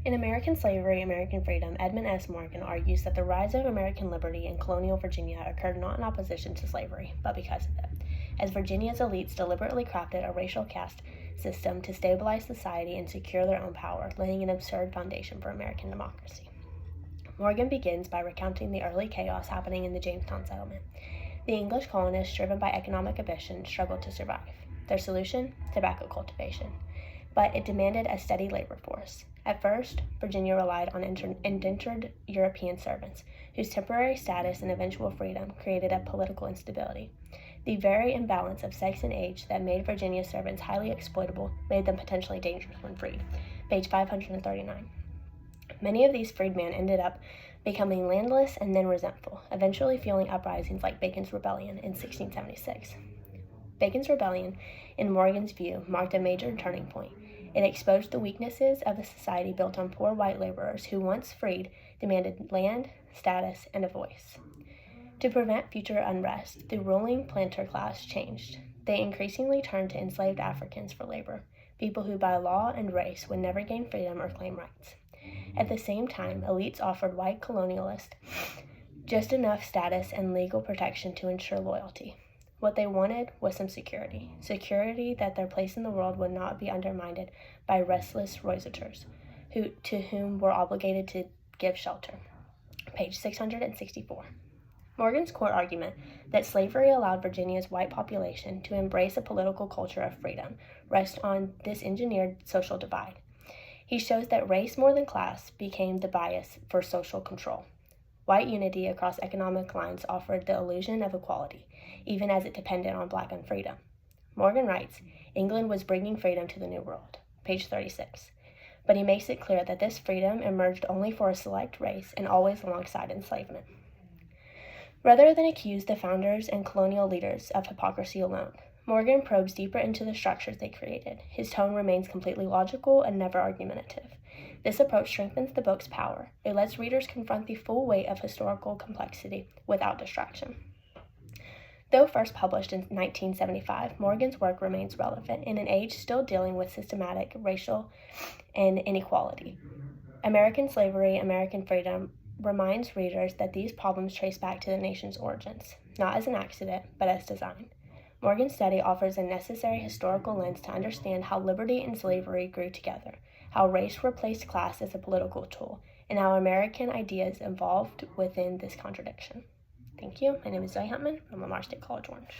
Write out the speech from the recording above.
In American Slavery, American Freedom, Edmund S. Morgan argues that the rise of American liberty in colonial Virginia occurred not in opposition to slavery, but because of it, as Virginia's elites deliberately crafted a racial caste system to stabilize society and secure their own power, laying an absurd foundation for American democracy. Morgan begins by recounting the early chaos happening in the Jamestown settlement. The English colonists, driven by economic ambition, struggled to survive. Their solution? Tobacco cultivation. But it demanded a steady labor force. At first, Virginia relied on indentured European servants, whose temporary status and eventual freedom created a political instability. The very imbalance of sex and age that made Virginia servants highly exploitable made them potentially dangerous when freed. Page 539. Many of these freedmen ended up becoming landless and then resentful, eventually fueling uprisings like Bacon's Rebellion in 1676. Bacon's Rebellion, in Morgan's view, marked a major turning point. It exposed the weaknesses of a society built on poor white laborers who, once freed, demanded land, status, and a voice. To prevent future unrest, the ruling planter class changed. They increasingly turned to enslaved Africans for labor, people who by law and race would never gain freedom or claim rights. At the same time, elites offered white colonialists just enough status and legal protection to ensure loyalty. What they wanted was some security that their place in the world would not be undermined by restless roysterers, to whom were obligated to give shelter. Page 664. Morgan's core argument that slavery allowed Virginia's white population to embrace a political culture of freedom rests on this engineered social divide. He shows that race more than class became the bias for social control. White unity across economic lines offered the illusion of equality, even as it depended on black unfreedom. Morgan writes, England was bringing freedom to the New World, page 36. But he makes it clear that this freedom emerged only for a select race and always alongside enslavement. Rather than accuse the founders and colonial leaders of hypocrisy alone, Morgan probes deeper into the structures they created. His tone remains completely logical and never argumentative. This approach strengthens the book's power. It lets readers confront the full weight of historical complexity without distraction. Though first published in 1975, Morgan's work remains relevant in an age still dealing with systematic racial and inequality. American Slavery, American Freedom reminds readers that these problems trace back to the nation's origins, not as an accident, but as design. Morgan's study offers a necessary historical lens to understand how liberty and slavery grew together, how race replaced class as a political tool, and how American ideas evolved within this contradiction. Thank you. My name is Zoe Huntman from Lamar State College Orange.